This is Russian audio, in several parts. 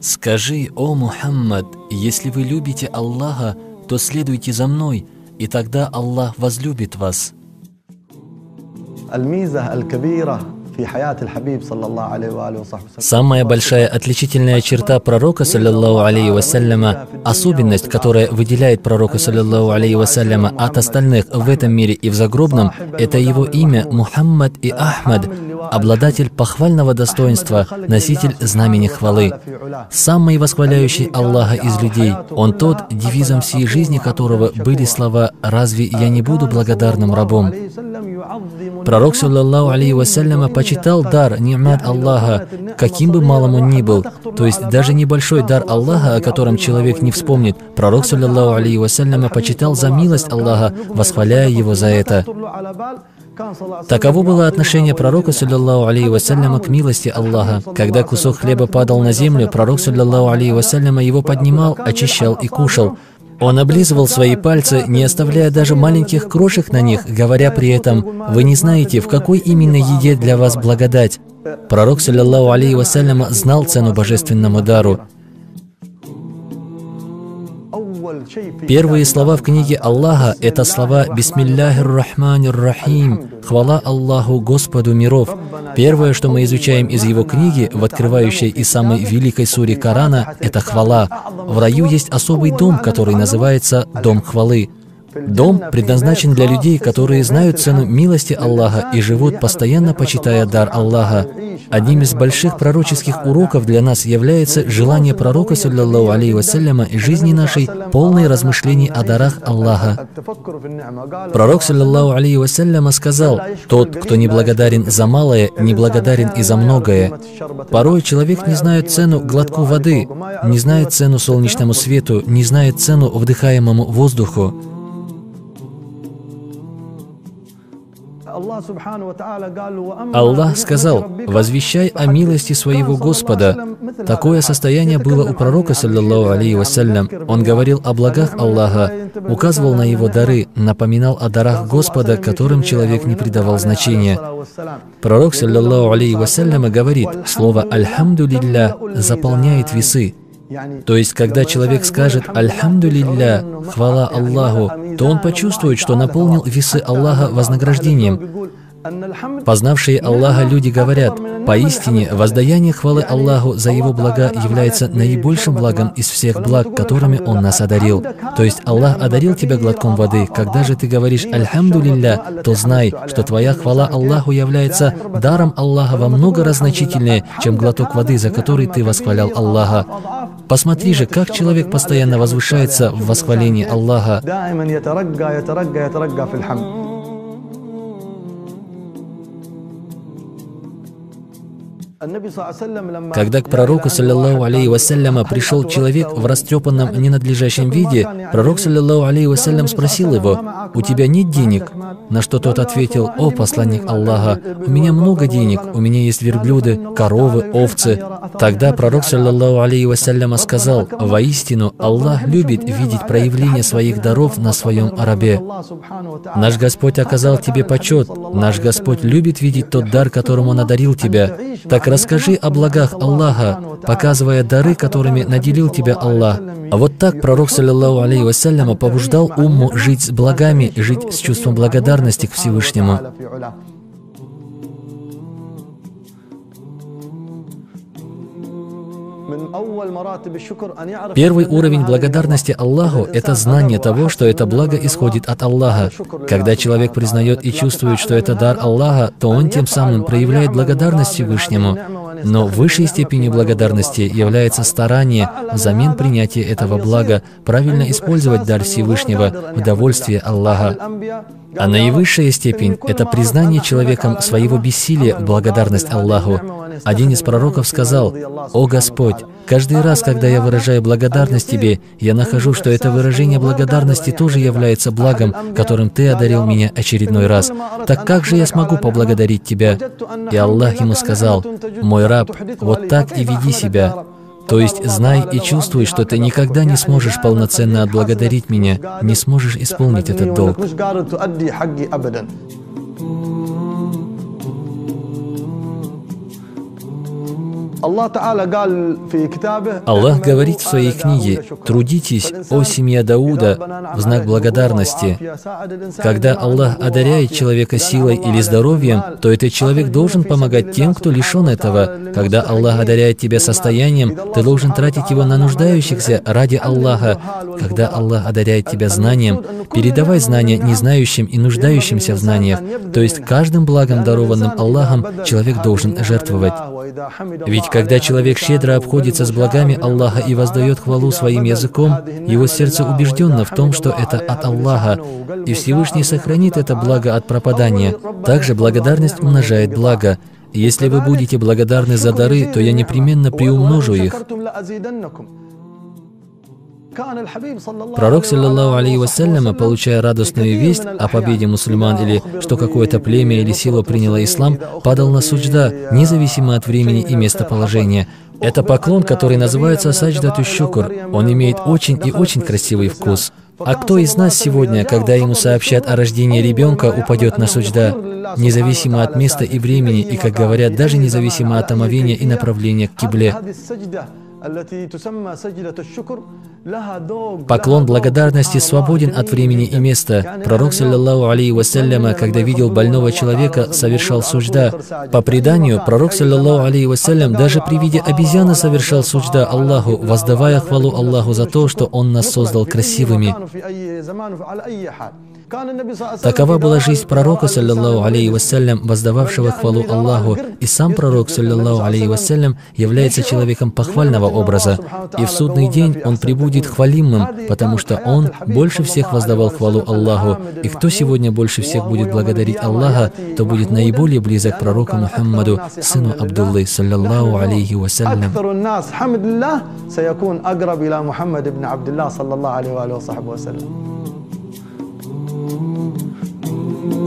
Скажи, о Мухаммад, если вы любите Аллаха, то следуйте за мной, и тогда Аллах возлюбит вас. Самая большая отличительная черта пророка, саллиллаху алейхи вассаляма, особенность, которая выделяет пророка, саллиллаху алейхи вассаляма, от остальных в этом мире и в загробном, это его имя Мухаммад и Ахмад, обладатель похвального достоинства, носитель знамени хвалы, самый восхваляющий Аллаха из людей. Он тот, девизом всей жизни которого были слова «Разве я не буду благодарным рабом?». Пророк, саллиллаху алейхи вассаляма, почитал дар, ни'мат Аллаха, каким бы малым он ни был, то есть даже небольшой дар Аллаха, о котором человек не вспомнит. Пророк, саллиллаху алейхи вассаляма, почитал за милость Аллаха, восхваляя его за это. Таково было отношение пророка, саллиллаху алейхи вассаляма, к милости Аллаха. Когда кусок хлеба падал на землю, пророк, саллиллаху алейхи вассаляма, его поднимал, очищал и кушал. Он облизывал свои пальцы, не оставляя даже маленьких крошек на них, говоря при этом: «Вы не знаете, в какой именно еде для вас благодать». Пророк, саллиллаху алейхи вассаляма, знал цену божественному дару. Первые слова в книге Аллаха – это слова «Бисмилляхир рахманир рахим» – «Хвала Аллаху, Господу миров». Первое, что мы изучаем из его книги, в открывающей и самой великой суре Корана – это хвала. В раю есть особый дом, который называется «Дом хвалы». Дом предназначен для людей, которые знают цену милости Аллаха и живут, постоянно почитая дар Аллаха. Одним из больших пророческих уроков для нас является желание пророка, саллиллаху алейхи вассаляма, и жизни нашей полной размышлений о дарах Аллаха. Пророк, саллиллаху алейхи вассаляма, сказал: «Тот, кто не благодарен за малое, не благодарен и за многое». Порой человек не знает цену глотку воды, не знает цену солнечному свету, не знает цену вдыхаемому воздуху. Аллах сказал: «Возвещай о милости своего Господа». Такое состояние было у пророка, саллиллаху алейхи вассалям. Он говорил о благах Аллаха, указывал на его дары, напоминал о дарах Господа, которым человек не придавал значения. Пророк, саллиллаху алейхи вассалям, говорит: «Слово «Альхамдулилля» заполняет весы». То есть, когда человек скажет «Альхамдулилля», «Хвала Аллаху», то он почувствует, что наполнил весы Аллаха вознаграждением. Познавшие Аллаха люди говорят: «Поистине, воздаяние хвалы Аллаху за Его блага является наибольшим благом из всех благ, которыми Он нас одарил». То есть Аллах одарил тебя глотком воды. Когда же ты говоришь «Альхамдулилля», то знай, что твоя хвала Аллаху является даром Аллаха во много раз значительнее, чем глоток воды, за который ты восхвалял Аллаха. Посмотри же, как человек постоянно возвышается в восхвалении Аллаха. Когда к пророку, саллиллаху алейхи вассаляма, пришел человек в растрепанном, ненадлежащем виде, пророк, саллиллаху алейхи вассалям, спросил его: «У тебя нет денег?» На что тот ответил: «О посланник Аллаха, у меня много денег, у меня есть верблюды, коровы, овцы». Тогда пророк, саллиллаху алейхи вассаляма, сказал: «Воистину, Аллах любит видеть проявление своих даров на своем рабе». Наш Господь оказал тебе почет, наш Господь любит видеть тот дар, которым Он одарил тебя. Так расскажи о благах Аллаха, показывая дары, которыми наделил тебя Аллах. А вот так пророк, саллиллаху алейхи вассаляма, побуждал умму жить с благами, жить с чувством благодарности к Всевышнему. Первый уровень благодарности Аллаху – это знание того, что это благо исходит от Аллаха. Когда человек признает и чувствует, что это дар Аллаха, то он тем самым проявляет благодарность Всевышнему. Но высшей степенью благодарности является старание взамен принятия этого блага правильно использовать дар Всевышнего в довольствие Аллаха. А наивысшая степень – это признание человеком своего бессилия в благодарность Аллаху. Один из пророков сказал: «О Господь, каждый раз, когда я выражаю благодарность Тебе, я нахожу, что это выражение благодарности тоже является благом, которым Ты одарил меня очередной раз. Так как же я смогу поблагодарить Тебя?» И Аллах ему сказал: «Мой раб, вот так и веди себя. То есть знай и чувствуй, что ты никогда не сможешь полноценно отблагодарить меня, не сможешь исполнить этот долг». Аллах говорит в своей книге: «Трудитесь, о семья Дауда, в знак благодарности». Когда Аллах одаряет человека силой или здоровьем, то этот человек должен помогать тем, кто лишен этого. Когда Аллах одаряет тебя состоянием, ты должен тратить его на нуждающихся ради Аллаха. Когда Аллах одаряет тебя знанием, передавай знания незнающим и нуждающимся в знаниях. То есть каждым благом, дарованным Аллахом, человек должен жертвовать. Ведь когда человек щедро обходится с благами Аллаха и воздает хвалу своим языком, его сердце убежденно в том, что это от Аллаха, и Всевышний сохранит это благо от пропадания. Также благодарность умножает благо. Если вы будете благодарны за дары, то я непременно приумножу их. Пророк, саллаллаху алейхи вассаляма, получая радостную весть о победе мусульман или что какое-то племя или сила приняло ислам, падал на суджда, независимо от времени и местоположения. Это поклон, который называется садждату шукр. Он имеет очень и очень красивый вкус. А кто из нас сегодня, когда ему сообщат о рождении ребенка, упадет на суджда, независимо от места и времени, и, как говорят, даже независимо от омовения и направления к кибле? Поклон благодарности свободен от времени и места. Пророк, саллаллаху алейхи вассаляма, когда видел больного человека, совершал суджда. По преданию, пророк, саллаллаху алейхи вассалям, даже при виде обезьяны совершал суджда Аллаху, воздавая хвалу Аллаху за то, что Он нас создал красивыми. Такова была жизнь пророка, саллаллаху алейхи вассалям, воздававшего хвалу Аллаху. И сам пророк, саллаллаху алейхи вассалям, является человеком похвального образа. И в судный день он прибудет хвалимым, потому что он больше всех воздавал хвалу Аллаху. И кто сегодня больше всех будет благодарить Аллаха, то будет наиболее близок к пророку Мухаммаду, сыну Абдуллы, саллаллаху алейхи вассалям.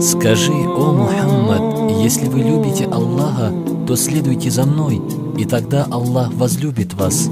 Скажи: «О Мухаммад, если вы любите Аллаха, то следуйте за мной, и тогда Аллах возлюбит вас».